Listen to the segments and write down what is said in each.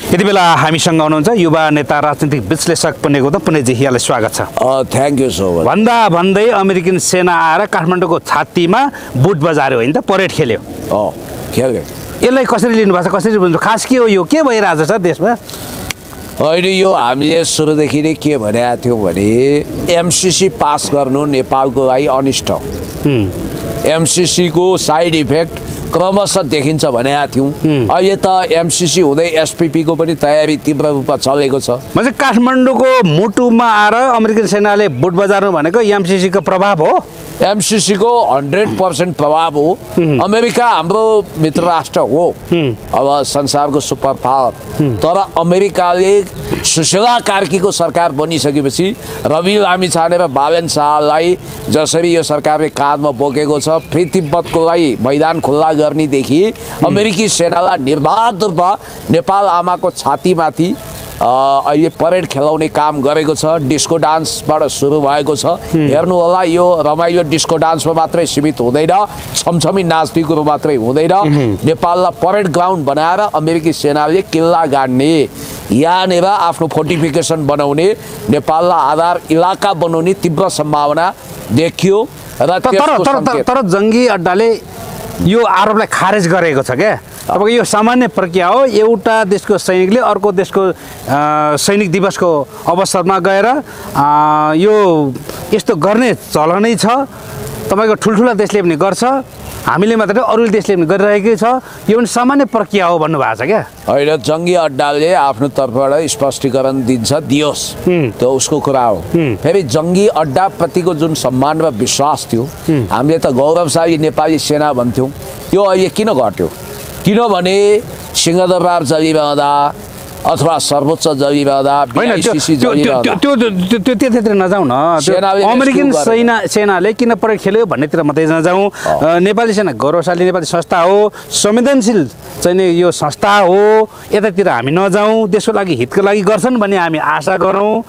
यति बेला हामीसँग हुनुहुन्छ युवा नेता राजनीतिक विश्लेषक पुण्य गौतम। पुण्यजी यहाँलाई स्वागत छ। Thank you so much. भन्दै अमेरिकन सेना आएर काठमाडौँको छातीमा बुट बजार्यो होइन त, परेड खेल्यो। खेल्यो। यसलाई कसरी लिनुभएको छ, कसरी बुझ्नु, खास के हो यो, के भइरहेको छ देशमा? अहिले यो हामीले सुरुदेखि नै के भनेका थियौँ भने एमसिसी पास गर्नु नेपालको लागि अनिष्ट। एमसिसीको साइड इफेक्ट क्रमशः देखिन्छ भनेका थियौँ। अहिले त एमसिसी हुँदै एसपिपीको पनि तयारी तीव्र रूपमा चलेको छ। म्हणजे काठमाडौँको मुटुमा आएर अमेरिकन सेनाले बुट बजार्नु भनेको एमसिसीको प्रभाव हो? एमसिसीको 100% प्रभाव हो। अमेरिका हाम्रो मित्र राष्ट्र हो, अब संसारको सुपर पावर। तर अमेरिकाले सुशीला कार्कीको सरकार बनिसकेपछि रवि लामिछाने र बालेन शाहलाई जसरी यो सरकारले काँधमा बोकेको छ, फ्री तिब्बतको लागि मैदान खुल्ला गर्नेदेखि अमेरिकी सेनालाई निर्बाध रूपमा नेपाल आमाको छातीमाथि अहिले परेड खेलाउने काम गरेको छ। डिस्को डान्सबाट सुरु भएको छ। हेर्नु होला, यो रमाइलो डिस्को डान्समा मात्रै सीमित हुँदैन, छमछमी नाच्ने कुरो मात्रै हुँदैन। नेपाललाई परेड ग्राउन्ड बनाएर अमेरिकी सेनाले किल्ला गाड्ने, यहाँनिर आफ्नो फोर्टिफिकेसन बनाउने, नेपाललाई आधार इलाका बनाउने तीव्र सम्भावना देखियो। र तर जङ्गी अड्डाले यो आरोपलाई खारेज गरेको छ क्या। अब यो सामान्य प्रक्रिया हो, एउटा देशको सैनिकले अर्को देशको सैनिक दिवसको अवसरमा गएर यो यस्तो गर्ने चलनै छ। तपाईँको ठुल्ठुला देशले पनि गर्छ, हामीले मात्रै अरू देशले पनि गरिरहेकै छ। यो पनि सामान्य प्रक्रिया हो भन्नुभएको छ क्या। अहिले जङ्गी अड्डाले आफ्नो तर्फबाट स्पष्टीकरण दियोस्, त्यो उसको कुरा हो। फेरि जङ्गी अड्डाप्रतिको जुन सम्मान र विश्वास थियो, हामीले त गौरवशाली नेपाली सेना भन्थ्यौँ, यो अहिले किन घट्यो? किनभने सिंहदरबार जलिरहँदा अथवा सर्वोच्च जलिरहँदा त्यो त्यतातिर नजाउँ न। अमेरिकन सेनाले किन परेड खेल्यो भन्नेतिर मात्रै नजाउँ। नेपाली सेना गौरवशाली नेपाली संस्था हो, संवेदनशील चाहिँ यो संस्था हो, यतातिर हामी नजाउँ। देशको लागि हितको लागि गर्छन् भन्ने हामी आशा गरौँ।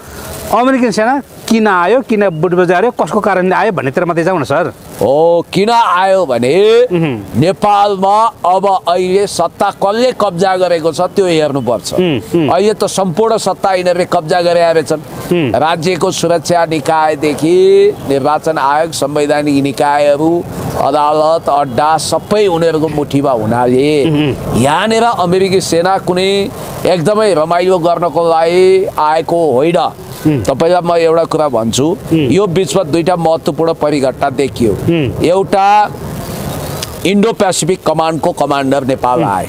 अमेरिकन सेना किन आयो, किन बुट बजार्यो, कसको कारणले आयो भन्नेतिर मात्रै जाउँ न सर। हो, किन आयो भने नेपालमा अब अहिले सत्ता कसले कब्जा गरेको छ त्यो हेर्नुपर्छ। अहिले त सम्पूर्ण सत्ता यिनीहरूले कब्जा गरे छन्। राज्यको सुरक्षा निकायदेखि निर्वाचन आयोग, संवैधानिक निकायहरू, अदालत, अड्डा सबै उनीहरूको मुठीमा हुनाले यहाँनिर अमेरिकी सेना कुनै एकदमै रमाइलो गर्नको लागि आएको होइन। तपाईँलाई म एउटा कुरा भन्छु, यो बिचमा दुईटा महत्त्वपूर्ण परिघटना देखियो। एउटा इन्डो पेसिफिक कमान्डको कमान्डर नेपाल आए,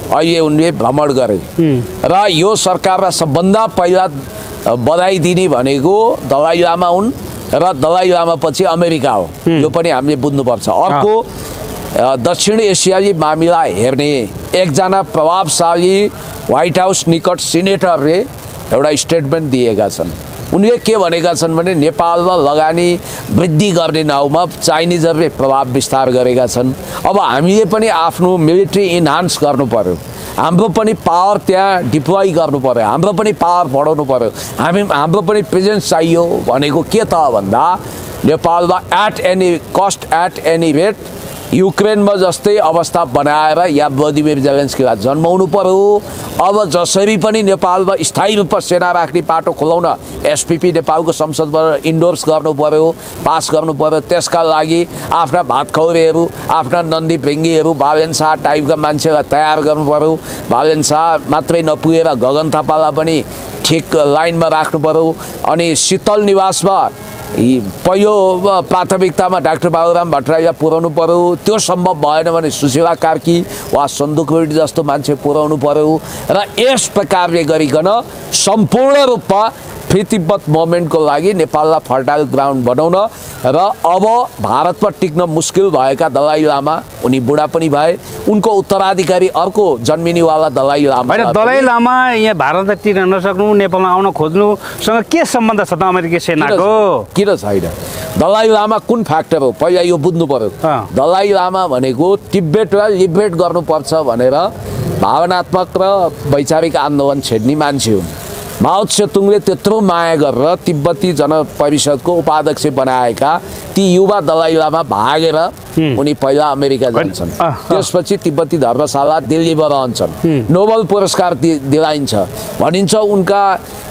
अहिले उनले भ्रमण गरे र यो सरकारलाई सबभन्दा पहिला बधाई दिने भनेको दलाई लामा हुन् र दलाई लामा पछि अमेरिका हो। यो पनि हामीले बुझ्नुपर्छ। अर्को, दक्षिण एसियाली मामिला हेर्ने एकजना प्रभावशाली व्हाइट हाउस निकट सिनेटरले एउटा स्टेटमेन्ट दिएका छन्। उनले के भनेका छन् भने नेपालमा लगानी वृद्धि गर्ने नाउँमा चाइनिजहरूले प्रभाव विस्तार गरेका छन्। अब हामीले पनि आफ्नो मिलिट्री इन्हान्स गर्नु पर्यो, हाम्रो पनि पावर त्यहाँ डिप्लोय गर्नु पर्यो, हाम्रो पनि पावर बढाउनु पर्यो, हाम्रो पनि प्रेजेन्स चाहियो भनेको के त भन्दा नेपालमा at any cost at any rate युक्रेनमा जस्तै अवस्था बनाएर या व्लादिमिर जेलेन्स्कीलाई जन्माउनु पर्यो। अब जसरी पनि नेपालमा स्थायी रूपमा सेना राख्ने बाटो खुलाउन एसपिपी नेपालको संसदबाट इन्डोर्स गर्नु पर्यो, पास गर्नु पर्यो। त्यसका लागि आफ्ना भातखौरेहरू, आफ्ना नन्दी भृङ्गीहरू, बालेन शाह टाइपका मान्छेलाई तयार गर्नु पर्यो। बालेन शाह मात्रै नपुगेर गगन थापालाई पनि ठिक लाइनमा राख्नु पर्यो। अनि शीतल निवासमा पहिलो प्राथमिकतामा डाक्टर बाबुराम भट्टराईलाई पुर्याउनु पर्यो। त्यो सम्भव भएन भने सुशीला कार्की वा सन्दुक रेड्डी जस्तो मान्छे पुर्याउनु पर्यो। र यस प्रकारले गरिकन सम्पूर्ण रूपमा फ्री तिब्बत मुभमेन्टको लागि नेपाललाई फर्टाइल ग्राउन्ड बनाउन र अब भारतमा टिक्न मुस्किल भएका दलाई लामा, उनी बुढा पनि भए, उनको उत्तराधिकारी अर्को जन्मिनेवाला दलाई लामा। दलाई लामा यहाँ भारतमा टिक्न नसक्नु, नेपालमा आउन खोज्नुसँग के सम्बन्ध छ त अमेरिकी सेनाको? किन छैन? दलाई लामा कुन फ्याक्टर हो पहिला यो बुझ्नु पर्यो। दलाई लामा भनेको तिब्बतलाई लिबरेट गर्नुपर्छ भनेर भावनात्मक र वैचारिक आन्दोलन छेड्ने मान्छे हुन्। माओ त्से-तुङले त्यत्रो माया गरेर तिब्बती जनपरिषदको उपाध्यक्ष बनाएका ती युवा दलाई लामा भागेर उनी पहिला अमेरिका जान्छन् त्यसपछि तिब्बती धर्मशाला दिल्लीमा रहन्छन् नोबेल पुरस्कार दिलाइन्छ भनिन्छ उनका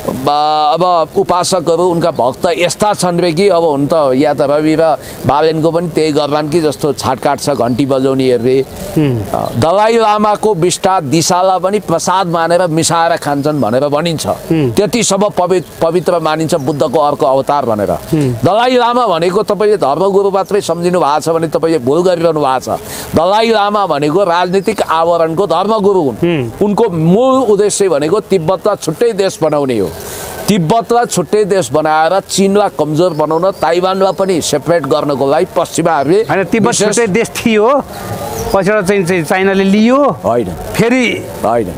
अब उपासकहरू उनका भक्त यस्ता छन् रे कि अब हुन त या त रवि र बालेनको पनि त्यही गर्लान् कि जस्तो छाटकाट छ घन्टी बजाउनेहरूले दलाई लामाको विष्टा दिशालाई पनि प्रसाद मानेर मिसाएर खान्छन् भनेर भनिन्छ त्यतिसम्म पवित्र मानिन्छ बुद्धको अर्को अवतार भनेर दलाई लामा भनेको तपाईँले धर्मगुरु मात्रै सम्झिनु भएको छ भने तपाईँले भुल गरिरहनु भएको छ दलाई लामा भनेको राजनीतिक आवरणको धर्मगुरु हुन् उनको मूल उद्देश्य भनेको तिब्बतलाई छुट्टै देश बनाउने हो तिब्बतलाई छुट्टै देश बनाएर चीनलाई कमजोर बनाउन ताइवानलाई पनि सेपरेट गर्नको लागि पश्चिमाहरूले होइन तिब्बत छुट्टै देश थियो पछिबाट चाहिँ चाइनाले लियो होइन फेरि होइन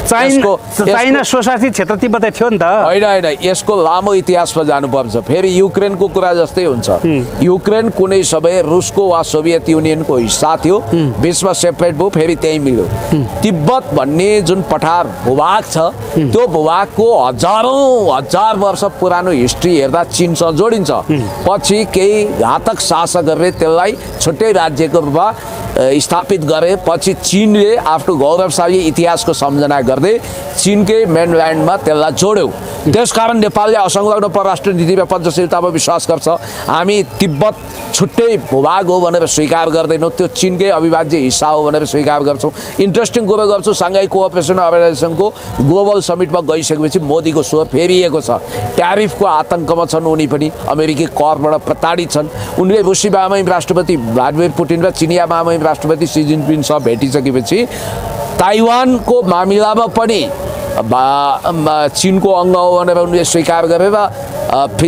चाइना सोसाइटी क्षेत्र तिब्बतै थियो नि त होइन होइन यसको लामो इतिहासमा जानुपर्छ फेरि युक्रेनको कुरा जस्तै हुन्छ युक्रेन कुनै समय रुसको वा सोभियत युनियनको हिस्सा थियो बिचमा सेपरेट भयो फेरि त्यही मिल्यो तिब्बत भन्ने जुन पठार भूभाग छ त्यो भूभागको हजार वर्ष पुरानो हिस्ट्री हेर्दा चीनसँग जोडिन्छ पछि केही घातक शासकहरूले त्यसलाई छुट्टै राज्यको रूपमा स्थापित गरे पछि चीनले आफ्नो गौरवशाली इतिहासको सम्झना गर्दै चीनकै मेनल्यान्डमा त्यसलाई जोड्यो त्यसकारण नेपालले असंलग्न परराष्ट्र नीतिमा पञ्चशीलतामा विश्वास गर्छ हामी तिब्बत छुट्टै भूभाग हो भनेर स्वीकार गर्दैनौँ त्यो चीनकै अविभाज्य हिस्सा हो भनेर स्वीकार गर्छौँ इन्ट्रेस्टिङ कुरो गर्छु साङ्घाई कोअपरेसन अर्गनाइजेसनको ग्लोबल समिटमा गइसकेपछि मोदीको स्वर फेरिएको छ ट्यारिफको आतङ्कमा छन् उनी पनि अमेरिकी करबाट प्रताडित छन् उनले रुसी महामहिम राष्ट्रपति भ्लादिमिर पुटिन र चिनिया महामहिम राष्ट्रपति सी जिनपिङसँग भेटिसकेपछि ताइवानको मामिलामा पनि चीनको अङ्ग हो भनेर उनले स्वीकार गरेर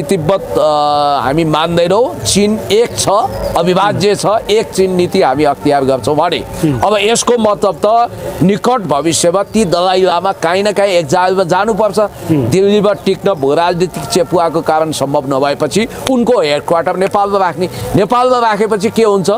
तिब्बत हामी मान्दैनौँ चीन एक छ अविभाज्य छ एक चीन नीति हामी अख्तियार गर्छौँ भने अब यसको मतलब त निकट भविष्यमा ती दलाई लामा काहीँ न काहीँ एक्जाइलमा जानुपर्छ दिल्लीमा टिक्न भूराजनीतिक चेपुवाको कारण सम्भव नभएपछि उनको हेडक्वार्टर नेपालमा राख्ने नेपालमा राखेपछि के हुन्छ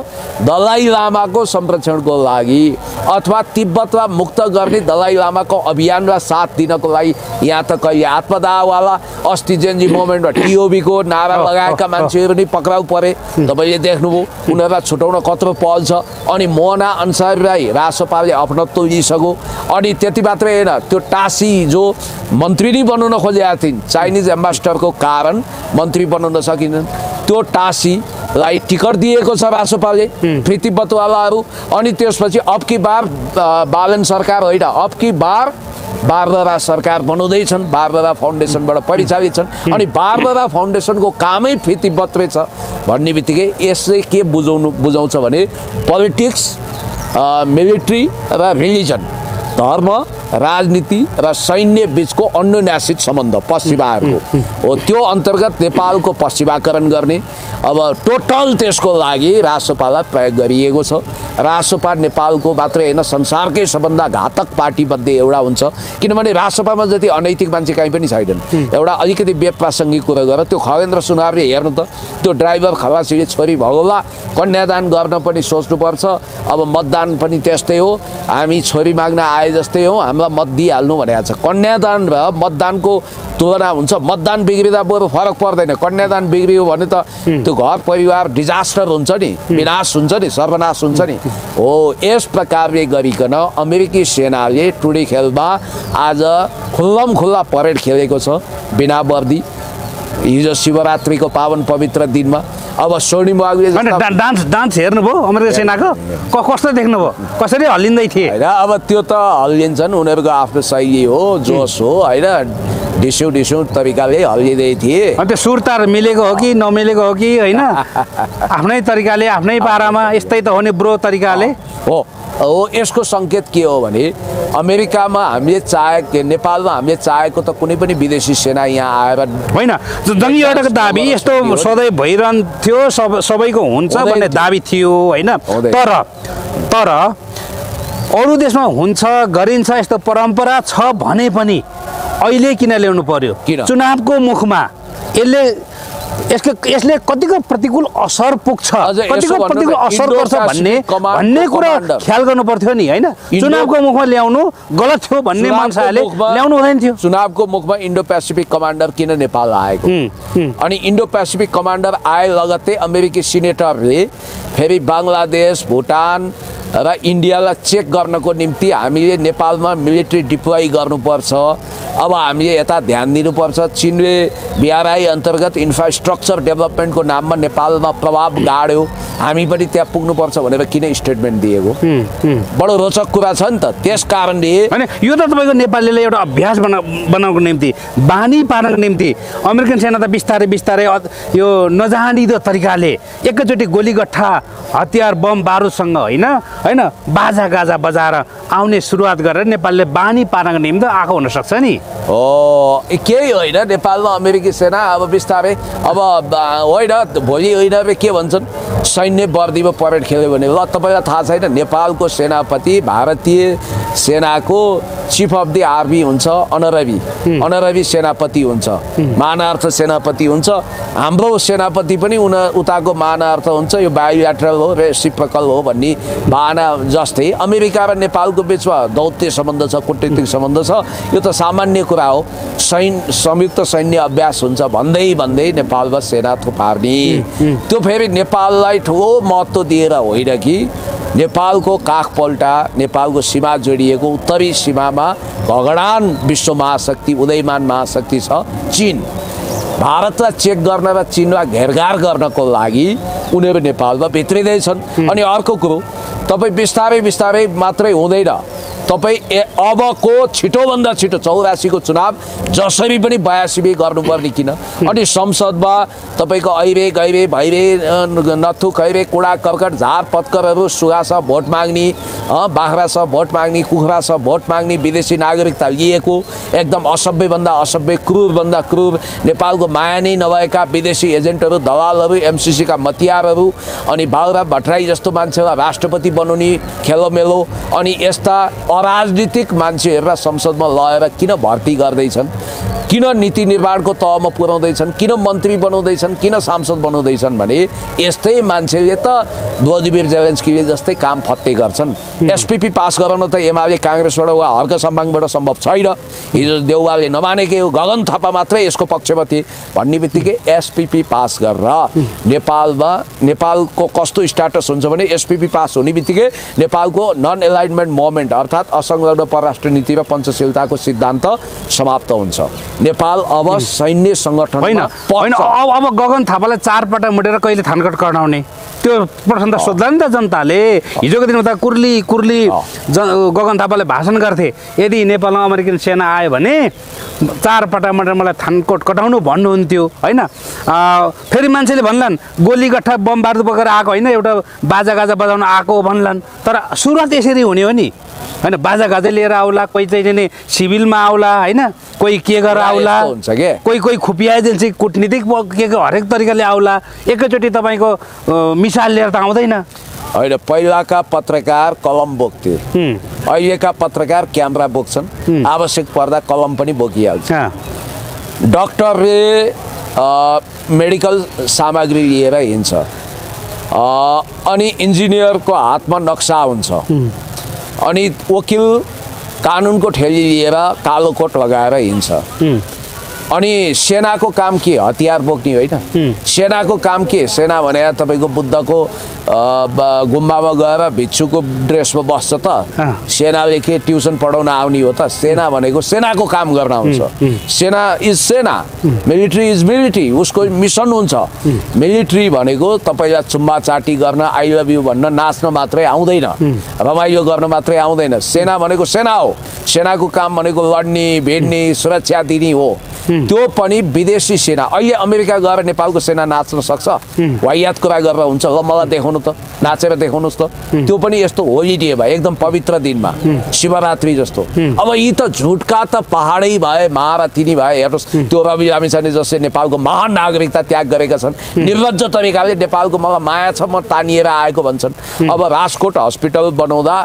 दलाई लामाको संरक्षणको लागि अथवा तिब्बतलाई मुक्त गर्ने दलाई लामाको अभियानमा साथ दिनको लागि यहाँ त कहिले आत्मदाहवाला अस्ति जेनजी मोमेन्टमा टिओबीको नारा लगाएका मान्छेहरू नि पक्राउ परे तपाईँले देख्नुभयो उनीहरूलाई छुटाउन कत्रो पहल छ अनि मोहना अन्सारीलाई रासपाले अपनत्व लिइसक्यो अनि त्यति मात्रै होइन त्यो टासी जो मन्त्री नै बनाउन खोजेका थिइन् चाइनिज एम्बासडरको कारण मन्त्री बनाउन सकिनन् त्यो टासीलाई टिकट दिएको छ रासपाले तिब्बतवालाहरू अनि त्यसपछि अबकी बार बालन सरकार होइन अबकी बार बारबरा सरकार बनाउँदैछन् बारबरा फाउन्डेसनबाट परिचालित छन् अनि बारबरा फाउन्डेसनको कामै तिब्बत रहेछ भन्ने बित्तिकै यसले के बुझाउँछ भने पोलिटिक्स मिलिट्री र रिलिजन धर्म राजनीति र सैन्य बीचको अन्योन्यासित सम्बन्ध पश्चिमाहरूको हो त्यो अन्तर्गत नेपालको पश्चिमाकरण गर्ने अब टोटल त्यसको लागि रासपालाई प्रयोग गरिएको छ रासपा नेपालको मात्रै होइन संसारकै सबभन्दा घातक पार्टीमध्ये एउटा हुन्छ किनभने रासपामा जति अनैतिक मान्छे कहीँ पनि छैनन् एउटा अलिकति बेप्रासङ्गिक कुरा गरेर त्यो खगेन्द्र सुनारले हेर्नु त त्यो ड्राइभर खलासीले छोरी भगौला कन्यादान गर्न पनि सोच्नुपर्छ अब मतदान पनि त्यस्तै हो हामी छोरी माग्न आए जस्तै हो हामीलाई मत दिइहाल्नु भनेको छ कन्यादान र मतदानको तुलना हुन्छ मतदान बिग्रिँदा बरु फरक पर्दैन कन्यादान बिग्रियो भने त त्यो घर परिवार डिजास्टर हुन्छ नि विनाश हुन्छ नि सर्वनाश हुन्छ नि हो यस प्रकारले गरिकन अमेरिकी सेनाले टुडी खेलमा आज खुल्ला परेड खेलेको छ बिना वर्दी हिजो शिवरात्रिको पावन पवित्र दिनमा अब स्वर्णिम बाबुले डान्स हेर्नुभयो अमेरिका सेनाको कस्तो देख्नुभयो कसरी हल्लिँदै थिए होइन अब त्यो त हल्लिन्छन् उनीहरूको आफ्नो शैली हो जोस हो होइन डिस्यौँ तरिकाले हल्लिँदै थिए अनि त्यो सुरतार मिलेको हो कि नमिलेको हो कि होइन आफ्नै तरिकाले आफ्नै पारामा यस्तै त हो नि ब्रो तरिकाले हो यसको सङ्केत के हो भने अमेरिकामा हामीले नेपालमा हामीले चाहेको त कुनै पनि विदेशी सेना यहाँ आएर होइन जङ्गी अड्डाको दाबी यस्तो सधैँ भइरहन्थ्यो सबैको हुन्छ भन्ने दाबी थियो होइन तर अरू देशमा हुन्छ गरिन्छ यस्तो परम्परा छ भने पनि अहिले किन ल्याउनु पर्यो चुनावको मुखमा यसले यसले कतिको प्रतिकूल असर पुग्छ, अझ यसो कतिको भन्नु न, प्रतिकूल असर गर्छ भन्ने कुरा ख्याल गर्नु पर्थ्यो नि हैन। चुनावको मुखमा ल्याउनु गलत थियो भन्ने मान्छेले ल्याउनु हुँदैन थियो। चुनावको मुखमा इन्डो पेसिफिक कमान्डर किन नेपाल आएको, अनि इन्डो पेसिफिक कमान्डर आए लगत्तै अमेरिकी सिनेटरले फेरि बङ्गलादेश, भुटान र इन्डियालाई चेक गर्नको निम्ति हामीले नेपालमा मिलिट्री डिप्लोय गर्नुपर्छ, अब हामीले यता ध्यान दिनुपर्छ, चिनले बिआरआई अन्तर्गत इन्फ्रास्ट्रक्चर डेभलपमेन्टको नाममा नेपालमा प्रभाव गाड्यो, हामी पनि त्यहाँ पुग्नुपर्छ भनेर किन स्टेटमेन्ट दिएको? बडो रोचक कुरा छ नि त। त्यस कारणले हैन, यो त तपाईँको नेपालीले एउटा अभ्यास बनाउनको निम्ति, बानी पार्नको निम्ति अमेरिकन सेना त बिस्तारै बिस्तारै यो नजानिदो तरिकाले एकैचोटि गोलीगट्ठा हतियार बम बारुदसँग हैन बाजा गाजा बजाएर आउने सुरुवात गरेर नेपालले बानी पार्नको निम्ति आएको हुनसक्छ नि। केही होइन, नेपालमा अमेरिकी सेना अब बिस्तारै अब होइन भोलि होइन के भन्छन्, सैन्य वर्दीमा परेड खेल्यो भने ल तपाईँलाई थाहा छैन नेपालको सेनापति भारतीय सेनाको चिफ अफ द आर्मी हुन्छ, अनरबी सेनापति हुन्छ, मानार्थ सेनापति हुन्छ। हाम्रो सेनापति पनि उताको मानार्थ हुन्छ। यो बायोल्याटरल हो, रेसिप्रोकल हो भन्ने भावना जस्तै अमेरिका र नेपालको बिचमा दौत्य सम्बन्ध छ, कूटनीतिक सम्बन्ध छ। यो त सामान्य कुरा हो। संयुक्त सैन्य अभ्यास हुन्छ भन्दै भन्दै नेपालमा सेना थुपार्ने, त्यो फेरि नेपाललाई ठुलो महत्त्व दिएर होइन कि नेपालको काखपल्टा, नेपालको सीमा जोडिएको उत्तरी सीमामा भगडान विश्व महाशक्ति, उदयमान महाशक्ति छ चीन। भारतलाई चेक गर्न र चीनलाई घेरघार गर्नको लागि उनीहरू नेपालमा भित्रिँदैछन्। अनि अर्को कुरो, तपाईँ बिस्तारै बिस्तारै मात्रै हुँदैन, तपाईँ अबको छिटोभन्दा छिटो 84 को चुनाव जसरी पनि 82 गर्नुपर्ने किन? अनि संसदमा तपाईँको ऐरे गैरे भैरे नथु खैरे कुडा कर्कट झार पत्करहरू सुगासँग भोट माग्ने, बाख्रासँग भोट माग्ने, कुखुरासँग भोट माग्ने, विदेशी नागरिकता लिएको एकदम असभ्यभन्दा असभ्य, क्रूरभन्दा क्रूर, नेपालको माया नै नभएका विदेशी एजेन्टहरू, दलालहरू, एमसिसीका मतियारहरू, अनि बाबुराम भट्टराई जस्तो मान्छेलाई राष्ट्रपति बनाउने खेलोमेलो, अनि यस्ता अराजनीतिक मान्छेहरूलाई संसदमा लगेर किन भर्ती गर्दैछन्, किन नीति निर्माणको तहमा पुर्याउँदैछन्, किन मन्त्री बनाउँदैछन्, किन सांसद बनाउँदैछन् भने यस्तै मान्छेले त भ्लादिमिर जेलेन्स्कीले जस्तै काम फत्ते गर्छन्। एसपीपी पास गराउन त एमाले काङ्ग्रेसबाट वा हर्क सम्बाङबाट सम्भव छैन। हिजो देउवाले नमानेकै हो, गगन थापा मात्रै यसको पक्षमा थिए भन्ने बित्तिकै एसपीपी पास गरेर नेपालको कस्तो स्ट्याटस हुन्छ भने एसपीपी पास हुने बित्तिकै नेपालको नन एलाइनमेन्ट मोभमेन्ट अर्थात् असंलग्न परराष्ट्र नीति र पञ्चशीलताको सिद्धान्त समाप्त हुन्छ। नेपाल अब सैन्य सङ्गठन होइन। अब गगन थापालाई 4 पटक मुटेर कहिले थानकट कराउने त्यो प्रश्न त सोध्ला नि त जनताले। हिजोको दिनमा त कुर्ली गगन थापाले भाषण गर्थे, यदि नेपालमा अमेरिकन सेना आयो भने 4 पटक मुटेर मलाई थानकोट कटाउनु भन्नुहुन्थ्यो होइन। फेरि मान्छेले भन्लान् गोली गट्ठा बम बारुद बोकेर आएको होइन, एउटा बाजा गाजा बजाउन आएको भन्लान्। तर सुरुवात यसरी हुने हो नि होइन, बाजा गाजा लिएर आउला, कोही चाहिँ नि सिभिलमा आउला होइन, कोही के गरेर आउला, कोही खुफिया एजेन्सी कूटनीतिक के हरेक तरिकाले आउला। एकैचोटि तपाईँको मिसाल लिएर त आउँदैन होइन। पहिलाका पत्रकार कलम बोक्थे, अहिलेका पत्रकार क्यामेरा बोक्छन्, आवश्यक पर्दा कलम पनि बोकिहाल्छ। डक्टरले मेडिकल सामग्री लिएर हिँड्छ, अनि इन्जिनियरको हातमा नक्सा हुन्छ, अनि वकिल कानुनको ठेली लिएर कालो कोट लगाएर हिँड्छ। अनि सेनाको काम के? हतियार बोक्ने होइन। सेनाको काम के? सेना भने तपाईँको बुद्धको गुम्बामा गएर भिक्षुको ड्रेसमा बस्छ त? सेनाले के ट्युसन पढाउन आउने हो त? सेना भनेको सेनाको काम गर्न आउँछ। सेना इज सेना, मिलिट्री इज मिलिट्री, उसको मिसन हुन्छ। मिलिट्री भनेको तपाईँलाई चुम्बा चाटी गर्न, आई लभ यु भन्न, नाच्न मात्रै आउँदैन, रमाइलो गर्न मात्रै आउँदैन। सेना भनेको सेना हो। सेनाको काम भनेको लड्ने, भिड्ने, सुरक्षा दिने हो। त्यो पनि विदेशी सेना। अहिले अमेरिका गएर नेपालको सेना नाच्न सक्छ? वाहियात कुरा गरेर हुन्छ? ल मलाई देखाउनु त, नाचेर देखाउनुहोस् त। त्यो पनि यस्तो होलिडे भयो, एकदम पवित्र दिनमा, शिवरात्रि जस्तो। अब यी त झुटका त पहाडै भए, महारथी नै भए। हेर्नुहोस्, त्यो रवि लामिछाने जस्तै नेपालको महान नागरिकता त्याग गरेका छन्, निर्लज्ज तरिकाले नेपालको मलाई माया छ म तानिएर आएको भन्छन्। अब राजकोट हस्पिटल बनाउँदा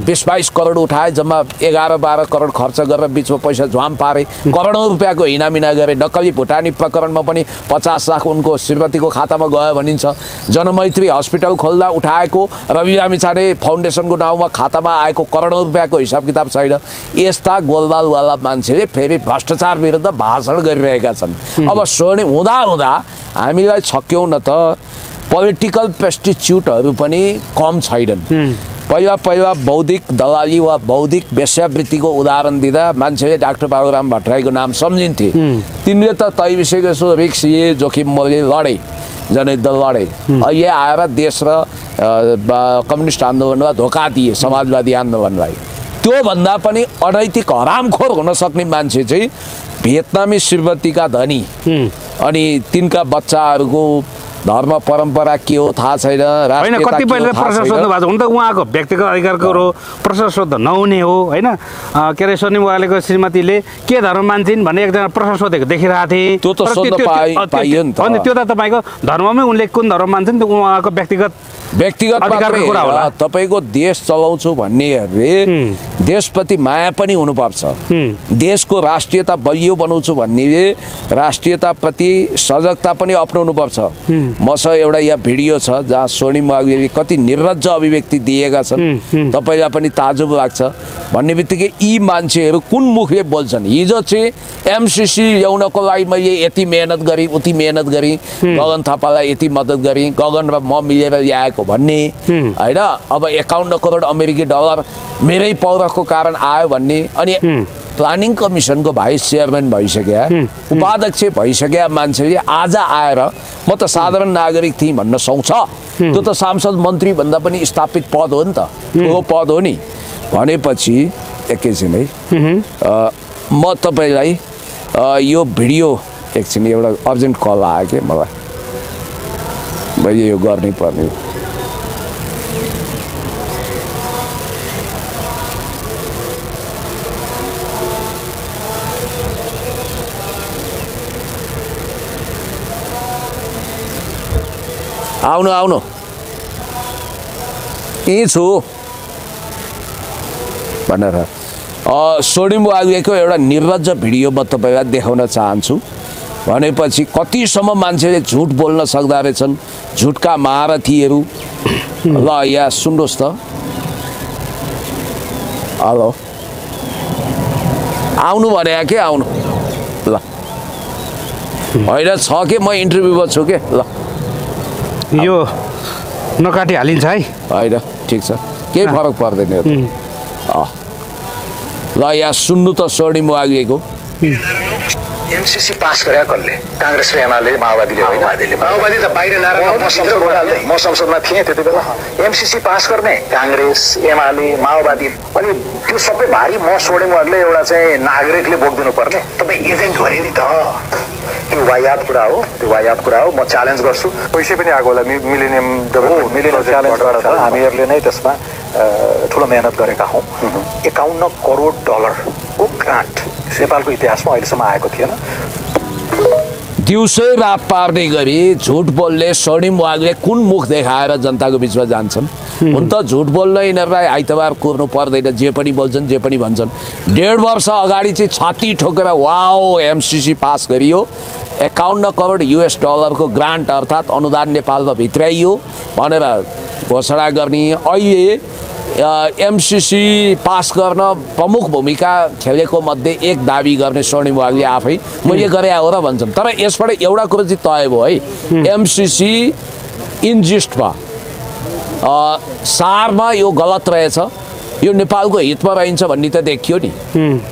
20-22 करोड उठाए, जम्मा 11-12 करोड खर्च गरेर बिचमा पैसा झ्वाम पारे, करोडौँ रुपियाँको इनामी जामिना गरे नक्कली भुटानी प्रकरणमा पनि 50 लाख उनको श्रीमतीको खातामा गयो भनिन्छ। जनमैत्री हस्पिटल खोल्दा उठाएको रवि लामिछाने फाउन्डेसनको नाउँमा खातामा आएको करोडौँ रुपियाँको हिसाब किताब छैन। यस्ता गोलबालवाला मान्छेले फेरि भ्रष्टाचार विरुद्ध भाषण गरिरहेका छन्। अब स्वर्णिम हुँदा हामीलाई छक्यौँ न त, पोलिटिकल प्रेस्टिच्युटहरू पनि कम छैनन्। पहिला बौद्धिक दलाली वा बौद्धिक वेश्यावृत्तिको उदाहरण दिँदा मान्छेले डाक्टर बाबुराम भट्टराईको नाम सम्झिन्थे। तिनले त तै विषयको यसो रिक्स लिए जोखिम मोलले लडे, जनयुद्ध लडे। अहिले आएर देश र कम्युनिस्ट आन्दोलनलाई धोका दिए, समाजवादी आन्दोलनलाई। त्योभन्दा पनि अनैतिक हरामखोर हुन सक्ने मान्छे चाहिँ भियतनामी श्रीमतीका धनी अनि तिनका बच्चाहरूको धर्म परम्परा के हो थाहा छैन, होइन कतिपयले प्रश्न सोध्नु भएको छ। हुन त उहाँको व्यक्तिगत अधिकारको प्रश्न सोध्दा नहुने हो होइन। के अरे स्वर्णिम उहाँलेको श्रीमतीले के धर्म मान्छन् भन्ने एकजना प्रश्न सोधेको देखिरहेको थिएँ। त्यो त सोध्न पाइयो नि त। त्यो त तपाईँको धर्ममै उनले कुन धर्म मान्छन् त्यो उहाँको व्यक्तिगत अधिकारको कुरा होला। तपाईँको देश चलाउँछु भन्नेहरूले देशप्रति माया पनि हुनुपर्छ। देशको राष्ट्रियता बलियो बनाउँछु भन्नेले राष्ट्रियताप्रति सजगता पनि अपनाउनुपर्छ। मसँग एउटा यहाँ भिडियो छ जहाँ स्वर्णिम वाग्लेले कति निर्लज्ज अभिव्यक्ति दिएका छन्, तपाईँलाई पनि ताजुब लाग्छ। भन्ने बित्तिकै यी मान्छेहरू कुन मुखले बोल्छन्। हिजो चाहिँ एमसिसी ल्याउनको लागि मैले यति मेहनत गरेँ, उति मेहनत गरेँ, गगन थापालाई यति मद्दत गरेँ, गगन र म मिलेर ल्याएको भन्ने होइन। अब 51 करोड अमेरिकी डलर मेरै पौरखको कारण आयो भन्ने। अनि प्लानिङ कमिसनको भाइस चेयरम्यान भइसक्या, उपाध्यक्ष भइसक्या मान्छेले आज आएर म त साधारण नागरिक थिएँ भन्न सक्छ। त्यो त सांसद मन्त्री भन्दा पनि स्थापित पद हो नि त, ठुलो पद हो नि। भनेपछि एकैछिन है, म तपाईँलाई यो भिडियो एकछिन, एउटा अर्जेन्ट कल आयो कि मलाई, मैले यो गर्नै पर्ने। आउनु यहीँ छु भनेर स्वर्णिम वाग्लेको एउटा निर्लज्ज भिडियो म तपाईँलाई देखाउन चाहन्छु। भनेपछि कतिसम्म मान्छेले झुट बोल्न सक्दा रहेछन्, झुटका महारथीहरू। ल यहाँ सुन्नुहोस् त। हेलो, आउनु भने के आउनु ल, होइन छ कि म इन्टरभ्यूमा छु के। ल यो नकाटी हालिन्छ है, होइन ठिक छ, केही फरक पर्दैन। ल यहाँ सुन्नु त स्वर्णिम वाग्लेको। एमसीसी पास गरे कसले? कांग्रेस र एमाले, माओवादीले होइन। माओवादी त बाहिर नारायण म संसदमा थिएँ त्यति बेला। एमसीसी पास गर्ने कांग्रेस, एमाले, माओवादी, अनि त्यो सबै भारी म स्वर्णिम वाग्ले एउटा चाहिँ नागरिकले बोक्दिनु पर्ने। तपाईँ एजेन्ट भने नि त, त्यो वायात कुरा हो, त्यो वायात कुरा हो। म च्यालेन्ज गर्छु। पैसा पनि आएको होला मिलेनियम च्यालेन्जबाट छ। हामीहरूले नै त्यसमा ठुलो मेहनत गरेका हौँ। 51 करोड डलरको ग्रान्ट नेपालको इतिहासमा अहिलेसम्म आएको थिएन। दिउँसै रात पार्ने गरी झुट बोल्ने स्वर्णिम वाग्ले कुन मुख देखाएर जनताको बिचमा जान्छन्? हुन त झुट बोल्न यिनीहरूलाई आइतबार कुर्नु पर्दैन, जे पनि बोल्छन् जे पनि भन्छन्। 1.5 वर्ष अगाडि चाहिँ छाती ठोकेर वाओ एमसिसी पास गरियो, 51 करोड US डलरको ग्रान्ट अर्थात् अनुदान नेपालमा भित्राइयो भनेर घोषणा गर्ने। अहिले एमसिसी पास गर्न प्रमुख भूमिका खेलेको मध्ये एक दाबी गर्ने स्वर्णिम वाग्ले आफै मैले गरे हो र भन्छन्। तर यसबाट एउटा कुरो चाहिँ तय भयो है, एमसिसी इन्जिस्टमा सारमा यो गलत रहेछ, यो नेपालको हितमा रहन्छ भन्ने त देखियो नि।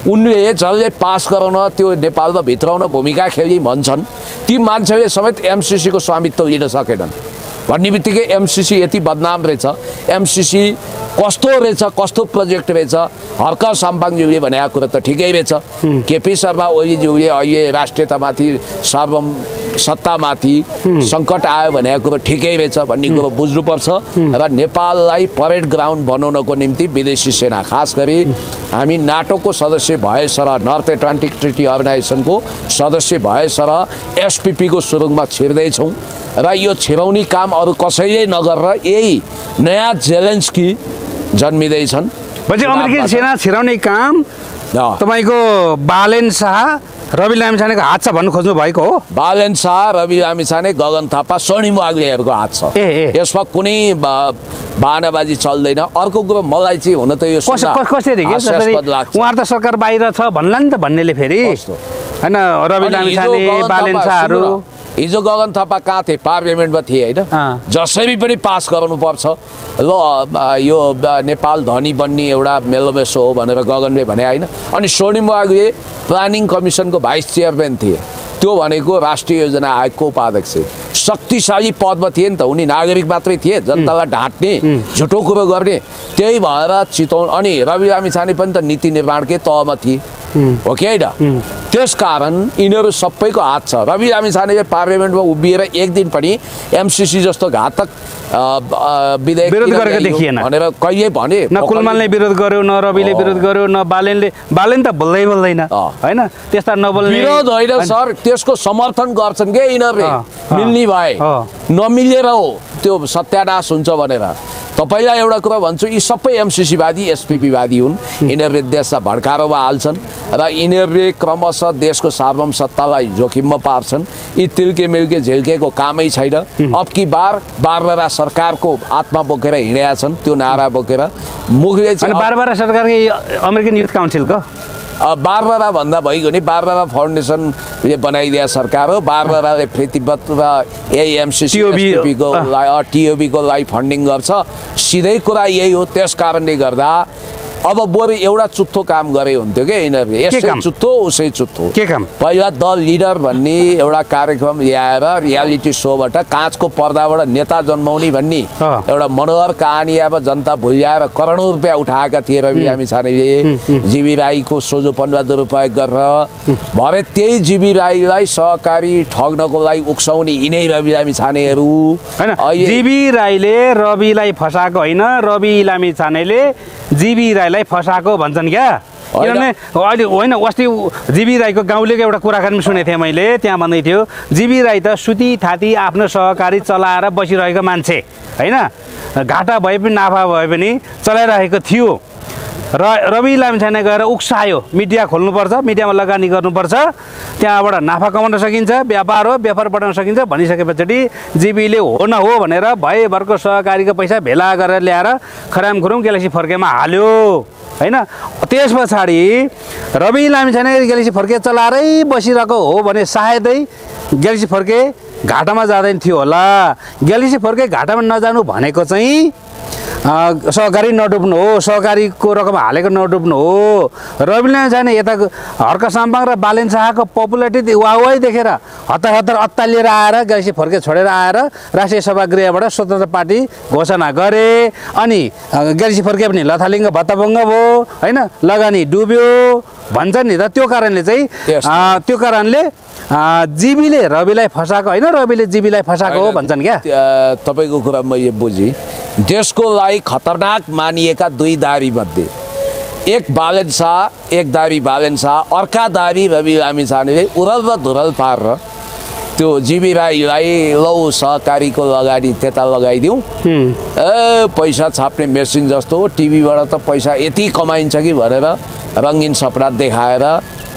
उनले जसले पास गराउन त्यो नेपालमा भित्राउन भूमिका खेली भन्छन्, ती मान्छेले समेत एमसिसीको स्वामित्व लिन सकेनन्। भन्ने बित्तिकै एमसिसी यति बदनाम रहेछ, एमसिसी कस्तो रहेछ, कस्तो प्रोजेक्ट रहेछ। हर्क साम्पाङज्यूले भनेको कुरा त ठिकै रहेछ। केपी शर्मा ओलीज्यूले अहिले राष्ट्रियतामाथि सार्वभौम सत्तामाथि सङ्कट आयो भनेको कुरो ठिकै रहेछ भन्ने कुरो बुझ्नुपर्छ। र नेपाललाई परेड ग्राउन्ड बनाउनको निम्ति विदेशी सेना, खास गरी हामी नाटोको सदस्य भएसर, नर्थ एटलान्टिक ट्रिटी अर्गनाइजेसनको सदस्य भएसर एसपिपीको सुरुङमा छिर्दैछौँ र यो छिराउने काम अरू कसैले नगरेर यही नयाँ जेलेन्स्की जन्मिँदैछन्। अमेरिकन सेना छिराउने काम तपाईँको बालेन शाह रवि लामिछानेको हात छ भन्नु खोज्नु भएको हो? बालेन शाह, रवि लामिछाने, गगन थापा, स्वर्णिम वाग्लेहरूको हात छ। यसमा कुनै बहानाबाजी चल्दैन। अर्को कुरो मलाई चाहिँ हुन त यो कसरी के उहाँहरू त सरकार बाहिर छ भन्ला नि त भन्नेले फेरि होइन रवि लामिछाने बालेन शाहहरू हिजो गगन थापा कहाँ थिए? पार्लियामेन्टमा थिए होइन? जसरी पनि पास गराउनुपर्छ ल यो नेपाल धनी बन्ने एउटा मेलोमेसो हो भनेर गगनले भने होइन। अनि स्वर्णिम वाग्ले प्लानिङ कमिसनको भाइस चेयरम्यान थिए। त्यो भनेको राष्ट्रिय योजना आयोगको उपाध्यक्ष, शक्तिशाली पदमा थिए नि त। उनी नागरिक मात्रै थिए, जनतालाई ढाँट्ने, झुटो कुरो गर्ने। त्यही भएर चितवन अनि रवि लामिछाने पनि त नीति निर्माणकै तहमा थिए हो कि होइन? त्यसकारण यिनीहरू सबैको हात छ। रवि लामिछानेले पार्लियामेन्टमा उभिएर एक दिन पनि एमसिसी जस्तो घातक विधेयक विरोध गरेको देखिएन भनेर कहिले भने? न कुलमानले विरोध गर्यो, न रविले विरोध गर्यो, न बालेन त बोल्दैन होइन? त्यस्ता नबोल्ने विरोध होइन सर, त्यसको समर्थन गर्छन् के यिनीहरूले। मिल्ने भए नमिलेर हो त्यो सत्यानाश हुन्छ भनेर। तपाईँलाई एउटा कुरा भन्छु, यी सबै एमसिसीवादी एसपिपीवादी हुन्। यिनीहरूले देशलाई भड्कारोमा हाल्छन् र यिनीहरूले क्रमशः देशको सार्वभौम सत्तालाई जोखिममा पार्छन्। यी तिल्के मिल्के झिल्केको कामै छैन। अब कि बार सरकारको आत्मा बोकेर हिँडेका छन्, त्यो नारा बोकेर। मुखले चाहिँ बार सरकारकै अमेरिकन युथ काउन्सिलको बारबारा भन्दा भइगयो नि, बारबारा फाउन्डेसनले बनाइदिया सरकार हो। बारबाराले प्रतिबद्ध र एएमसिसी टिओबीको लागि फन्डिङ गर्छ। सिधै कुरा यही हो। त्यस कारणले गर्दा अब बरु एउटा चुत्थो काम गरे हुन्थ्यो कि यिनीहरूले। यसै चुत्थो उसै चुत्थो। के काम? पहिला द लिडर भन्ने एउटा कार्यक्रम ल्याएर रियालिटी सोबाट काँचको पर्दाबाट नेता जन्माउने भन्ने एउटा मनोहर कहानी अब जनता भुल्याएर करोडौँ रुपियाँ उठाएका थिए रवि लामिछानेले। जीवी राईको सोझोपनलाई दुरुपयोग गरेर भरे त्यही जीवी राईलाई सहकारी ठग्नको लागि उक्साउने यिनै रवि लामिछानेहरू होइन। जीवी राईले रविलाई फसाएको होइन, रवि लामिछानेले जीवी राईलाई फसाएको भन्छन् क्या। किनभने अहिले होइन, अस्ति जीवी राईको गाउँलेको एउटा कुराकानी सुनेको थिएँ मैले। त्यहाँ भन्दै थियो जीवी राई त सुती थाती आफ्नो सहकारी चलाएर बसिरहेको मान्छे होइन, घाटा भए पनि नाफा भए पनि चलाइरहेको थियो। र रवि लामिछाने गएर उक्सायो मिडिया खोल्नुपर्छ, मिडियामा लगानी गर्नुपर्छ, त्यहाँबाट नाफा कमाउन सकिन्छ, व्यापार हो व्यापार बढाउन सकिन्छ भनिसके पछाडि जीवीले हो न हो भनेर भरको सहकारीको पैसा भेला गरेर ल्याएर खरामखुरुम ग्यालेक्सी फर्केमा हाल्यो होइन। त्यस पछाडि रवि लामिछाने ग्यालेक्सी फर्के चलाएरै बसिरहेको हो भने सायदै ग्यालेक्सी फर्के घाटामा जाँदैन थियो होला। ग्यालेक्सी फर्के घाटामा नजानु भनेको चाहिँ सहकारी नडुब्नु हो, सहकारीको रकम हालेको नडुब्नु हो। रवि लामिछाने यता हर्क साम्पाङ र बालेन शाहको पपुलारिटी वाहवाही देखेर हतार अत्तालिएर आएर ग्यालेक्सी फर्के छोडेर आएर राष्ट्रिय सभागृहबाट स्वतन्त्र पार्टी घोषणा गरे। अनि ग्यालेक्सी फर्के पनि लथालिङ्ग भत्ताभङ्ग भयो होइन, लगानी डुब्यो भन्छ नि त। त्यो कारणले चाहिँ त्यो कारणले जीवीले रविलाई फसाएको होइन, रविले जीवीलाई फसाएको हो भन्छन् क्या। तपाईँको कुरा मैले बुझेँ। देशको लागि खतरनाक मानिएका दुई दारी मध्ये एक बालेन शाह, एक दारी बालेन शाह, अर्का दारी रवि लामिछानेले उरल र धुरल पारेर त्यो जीवी राईलाई लौ सहकारीको लगानी त्यता लगाइदिउँ, पैसा छाप्ने मेसिन जस्तो हो, टिभीबाट त पैसा यति कमाइन्छ कि भनेर रङ्गीन सपना देखाएर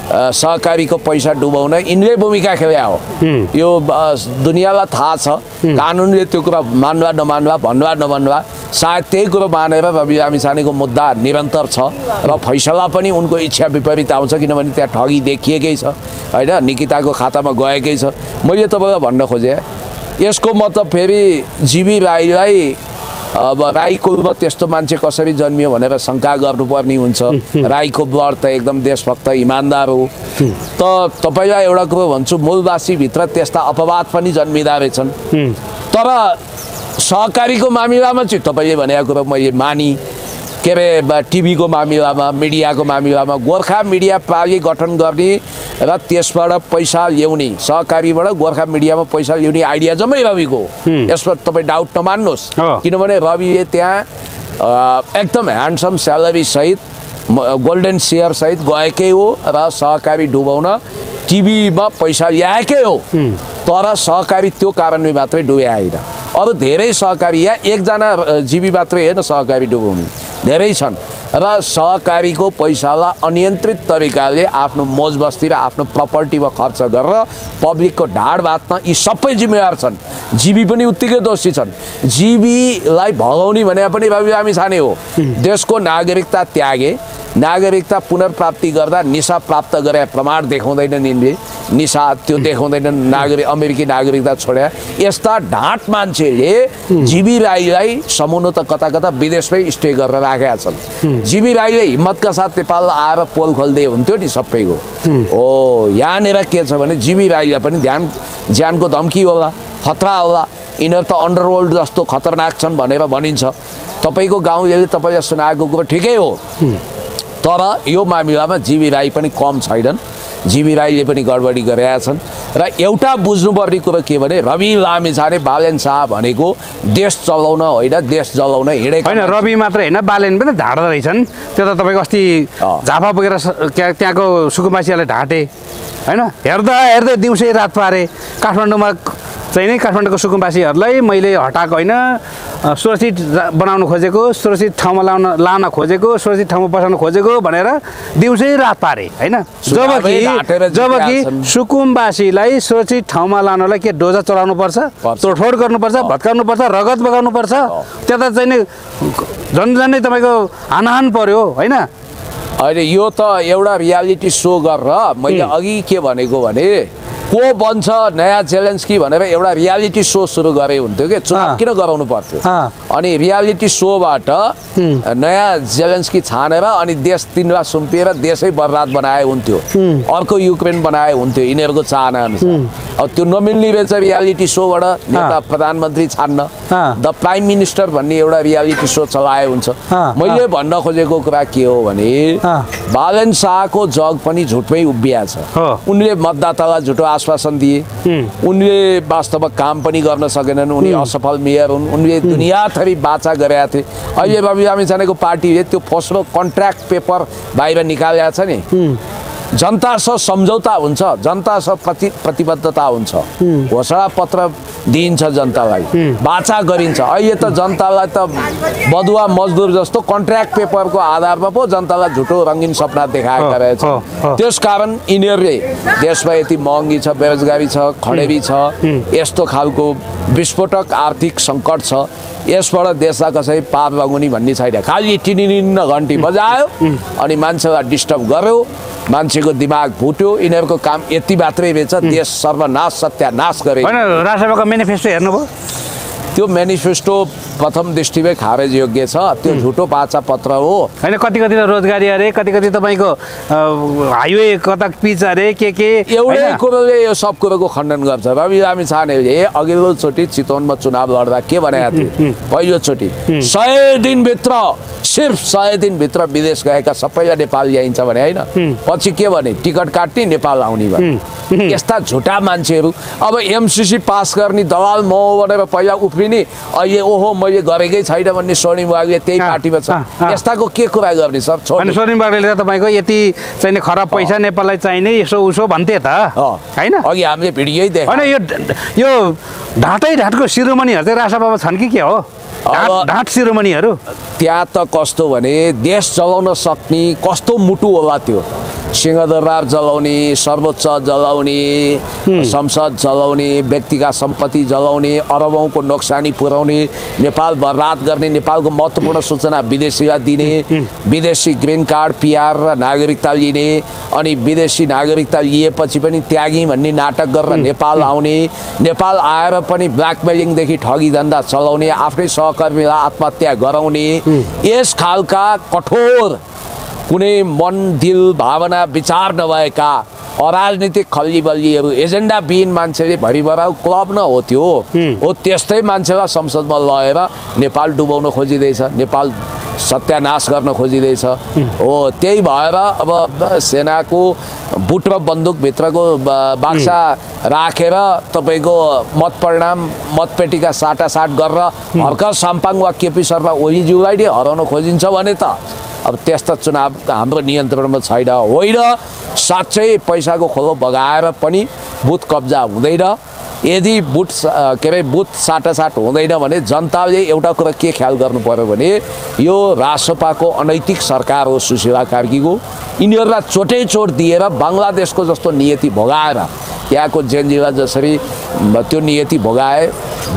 सहकारीको पैसा डुबाउन यिनले भूमिका खेले हो। यो दुनियाँलाई थाहा छ। कानुनले त्यो कुरा मान्वा नमान्वा भन्वा नभन्वा सायद त्यही कुरो मानेर रवि लामिछानेको मुद्दा निरन्तर छ र फैसला पनि उनको इच्छा विपरीत आउँछ। किनभने त्यहाँ ठगी देखिएकै छ होइन, निकिताको खातामा गएकै छ। मैले तपाईँलाई भन्न खोजेँ यसको मतलब फेरि जीवी राईलाई अब राई कुलमा त्यस्तो मान्छे कसरी जन्मियो भनेर शङ्का गर्नुपर्ने हुन्छ। राईको ब्लड त एकदम देशभक्त इमान्दार हो। त तपाईँलाई एउटा कुरो भन्छु, मूलवासीभित्र त्यस्ता अपवाद पनि जन्मिँदा रहेछन्। तर सहकारीको मामिलामा चाहिँ तपाईँले भनेको कुरो मैले मानी। के अरे टिभीको मामिलामा, मिडियाको मामिलामा गोर्खा मिडिया पार्टी गठन गर्ने र त्यसबाट पैसा ल्याउने, सहकारीबाट गोर्खा मिडियामा पैसा ल्याउने आइडिया जम्मै रविको। यसमा तपाईँ डाउट नमान्नुहोस्। किनभने रविले त्यहाँ एकदम ह्यान्डसम स्यालेरी सहित गोल्डन सेयर सहित गएकै हो र सहकारी डुबाउन टिभीमा पैसा ल्याएकै हो। तर सहकारी त्यो कारणले मात्रै डुबे आएन। अरू धेरै सहकारी, यहाँ एकजना जीवी मात्रै होइन सहकारी डुबाउने, धेरै छन्। र सहकारीको पैसालाई अनियन्त्रित तरिकाले आफ्नो मोज बस्ती र आफ्नो प्रपर्टीमा खर्च गरेर पब्लिकको ढाड बाँध्न यी सबै जिम्मेवार छन्। जीबी पनि उत्तिकै दोषी छन्। जीबीलाई भगाउने भने पनि रवि लामिछाने हो। देशको नागरिकता त्यागे, नागरिकता पुनर्प्राप्ति गर्दा निशा प्राप्त गरे प्रमाण देखाउँदैनन् यिनले, निशा त्यो देखाउँदैनन्, अमेरिकी नागरिकता छोड्या। यस्ता ढाँट मान्छेले जीबी राईलाई समाउन त कता कता विदेशमै स्टे गरेर राखेका छन्। जीबी राईले हिम्मतका साथ नेपाल आएर पोल खोल्दै हुन्थ्यो नि सबैको। ओ यहाँनिर के छ भने जीबी राईलाई पनि ज्यानको धम्की होला, खतरा होला। यिनीहरू त अन्डरवर्ल्ड जस्तो खतरनाक छन् भनेर भनिन्छ। तपाईँको गाउँले तपाईँले सुनाएको कुरो ठिकै हो, तर यो मामिलामा जीबी राई पनि कम छैनन्। जीबी राईले पनि गडबडी गरेका छन्। र एउटा बुझ्नुपर्ने कुरो के भने रवि लामिछाने, बालेन शाह भनेको देश चलाउन होइन, देश जलाउन हिँडेको होइन। रवि मात्र होइन, बालेन पनि ढाड्दा रहेछन्। त्यो त तपाईँको अस्ति झापा पुगेर त्यहाँको सुकुम्बासीहरूले ढाँटे होइन। हेर्दा हेर्दै दिउँसै रात पारे। काठमाडौँमा चाहिँ नै काठमाडौँको सुकुम्बासीहरूलाई मैले हटाएको होइन, सुरक्षित बनाउन खोजेको, सुरक्षित ठाउँमा लान खोजेको, सुरक्षित ठाउँमा बसाउन खोजेको भनेर दिउँसै रात पारे होइन। जबकि सुकुम्बासीलाई सुरक्षित ठाउँमा लानलाई के डोजा चलाउनुपर्छ, तोडफोड गर्नुपर्छ, भत्काउनुपर्छ, रगत बगाउनुपर्छ। त्यता चाहिँ नि झन्झन्डै तपाईँको हानहान पर्यो होइन। अहिले यो त एउटा रियालिटी सो गरेर मैले अघि के भनेको भने को बन्छ नयाँ जेलेन्स्की भनेर एउटा रियालिटी सो सुरु गरे हुन्थ्यो कि चुनाव किन गराउनु पर्थ्यो। अनि रियालिटी सोबाट नयाँ जेलेन्स्की छानेर अनि देश तिनवटा सुम्पिएर देशै बर्बाद बनाए हुन्थ्यो, अर्को युक्रेन बनाए हुन्थ्यो यिनीहरूको चाहना अनुसार। अब त्यो नमिल्ने रहेछ रियालिटी सोबाट नेता प्रधानमन्त्री छान्न। द प्राइम मिनिस्टर भन्ने एउटा रियालिटी सो चलाए हुन्छ। मैले भन्न खोजेको कुरा के हो भने बालेन शाहको जग पनि झुटमै उभिया छ। उनले मतदातालाई झुटो आश्वासन दिए, उनले वास्तवमा काम पनि गर्न सकेनन्, उनी असफल मेयर हुन्, उनले दुनियाँथरी बाचा गरेका थिए। अहिले रवि लामिछानेको पार्टीले त्यो फस्रो कन्ट्र्याक्ट पेपर बाहिर निकालेको छ नि। जनतासँग सम्झौता हुन्छ, जनतासँग प्रतिबद्धता हुन्छ, घोषणा पत्र दिइन्छ जनतालाई, बाचा गरिन्छ। अहिले त जनतालाई त बदुवा मजदुर जस्तो कन्ट्र्याक्ट पेपरको आधारमा पो जनतालाई झुटो रङ्गीन सपना देखाएका रहेछ। त्यसकारण यिनीहरूले देशमा यति महँगी छ, बेरोजगारी छ, खडेरी छ, यस्तो खालको विस्फोटक आर्थिक सङ्कट छ, यसबाट देशलाई कसै पार लगाउने भन्ने छैन। खालि टिनिनिन्न घन्टी बजायो अनि मान्छेलाई डिस्टर्ब गर्यो, मान्छेको दिमाग भुट्यो। यिनीहरूको काम यति मात्रै रहेछ, देश सर्वनाश सत्यानाश गरे। राष्ट्रसभाको मेनिफेस्टो हेर्नुभयो? त्यो मेनिफेस्टो प्रथम दृष्टिमै खारेज योग्य छ। त्यो झुटो बाचा पत्र हो होइन। कति कति रोजगारी अरे, कति कति तपाईँको हाइवे कता पिच अरे के एउटै कुरोले यो सब कुरोको खण्डन गर्छ। रवि लामिछानेले अघिल्लोचोटि चितवनमा चुनाव लड्दा के भनेका थिए? पहिलोचोटि 100 दिनभित्र, सिर्फ 100 दिनभित्र विदेश गएका सबैलाई नेपाल ल्याइन्छ भने होइन। पछि के भने? टिकट काट्ने, नेपाल आउने भने। यस्ता झुटा मान्छेहरू अब एमसीसी पास गर्ने दलाल म भनेर पहिला उफ्रिने, अहिले ओहो मैले गरेकै छैन भन्ने स्वर्णिम बागले त्यही पार्टीमा छ। यस्ताको के कुरा गर्ने सर? स्वर्णिम बागले त तपाईँको यति चाहिने खराब पैसा नेपाललाई चाहिने यसो उसो भन्थे त होइन? अघि हामीले भिडियो देख्यौँ होइन। यो ढाँटको शिरोमणिहरू चाहिँ राष्ट्रसभामा छन् कि के हो? ढाँट शिरोमणिहरू त्यहाँ त कस्तो भने देश चलाउन सक्ने कस्तो मुटु होला त्यो। सिंहदरबार जलाउने, सर्वोच्च जलाउने, संसद जलाउने, व्यक्तिगत सम्पत्ति जलाउने, अरबौँको नोक्सानी पुर्याउने, नेपाल बर्बाद गर्ने, नेपालको महत्त्वपूर्ण सूचना विदेशीलाई दिने, विदेशी ग्रिन कार्ड, पिआर र नागरिकता लिने, अनि विदेशी नागरिकता लिएपछि पनि त्यागी भन्ने नाटक गरेर नेपाल आउने, नेपाल आएर पनि ब्ल्याकमेलिङदेखि ठगी धन्दा चलाउने, आफ्नै सहकर्मीलाई आत्महत्या गराउने, यस खालका कठोर कुनै मन दिल भावना विचार नभएका अराजनीतिक खल्लीबल्लीहरू, एजेन्डा विहीन मान्छेले भरिभराउ क्लब न हो त्यो हो। त्यस्तै मान्छेलाई संसदमा लगेर नेपाल डुबाउन खोजिँदैछ, नेपाल सत्यानाश गर्न खोजिँदैछ हो। त्यही भएर अब सेनाको बुट र बन्दुकभित्रको बाक्सा राखेर तपाईँको मत परिणाम मतपेटीका साटासाट गरेर हर्क साम्पाङ वा केपी शर्मा ओलीज्यूलाई नै हराउन खोजिन्छ भने त अब त्यस्ता चुनाव हाम्रो नियन्त्रणमा छैन। होइन, साँच्चै पैसाको खोलो बगाएर पनि बुथ कब्जा हुँदैन यदि के अरे बुथ साटासाट हुँदैन भने जनताले एउटा कुरा के ख्याल गर्नु पर्यो भने यो रासपाको अनैतिक सरकार हो सुशीला कार्कीको। यिनीहरूलाई चोटैचोट दिएर बङ्गलादेशको जस्तो नियति भोगाएर त्यहाँको जेनजीलाई जसरी त्यो नियति भोगाए,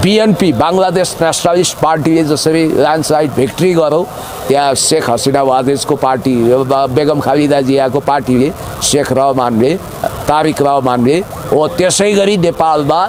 बिएनपी बङ्गलादेश नेसनलिस्ट पार्टीले जसरी ल्यान्डस्लाइड भिक्ट्री गर्यो, त्यहाँ शेख हसिना वादेजको पार्टी, बेगम खालिदा जियाको पार्टीले, शेख रहमानले, तारिक रहमानले हो, त्यसै गरी नेपालमा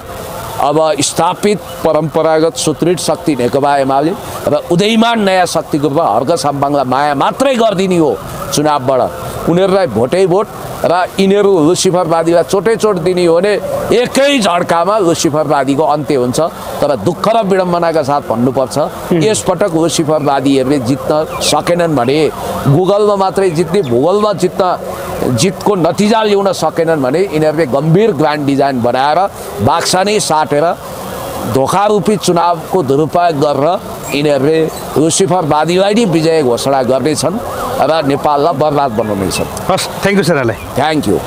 अब स्थापित परम्परागत सुदृढ शक्ति नेकपा एमाले र उदयमान नयाँ शक्तिको रूपमा हर्क साम्बाङलाई माया मात्रै गरिदिने हो चुनावबाट। उनीहरूलाई भोटै भोट र यिनीहरू लुसिफरवादीलाई चोटैचोट दिने हो भने एकै झड्कामा लुसिफरवादीको अन्त्य हुन्छ। तर दुःख र विडम्बनाका साथ भन्नुपर्छ, यसपटक लुसिफरवादीहरूले जित्न सकेनन् भने, गुगलमा मात्रै जित्ने, भूगोलमा जितको नतिजा ल्याउन सकेनन् भने यिनीहरूले गम्भीर ग्रान्ड डिजाइन बनाएर बाक्सा नै साटेर धोखारूपी चुनावको दुरुपयोग गरेर यिनीहरूले लुसिफरवादीलाई नै विजय घोषणा गर्नेछन् र नेपाललाई बर्बाद बनाउनेछन्। हस्, thank you sir. Thank you.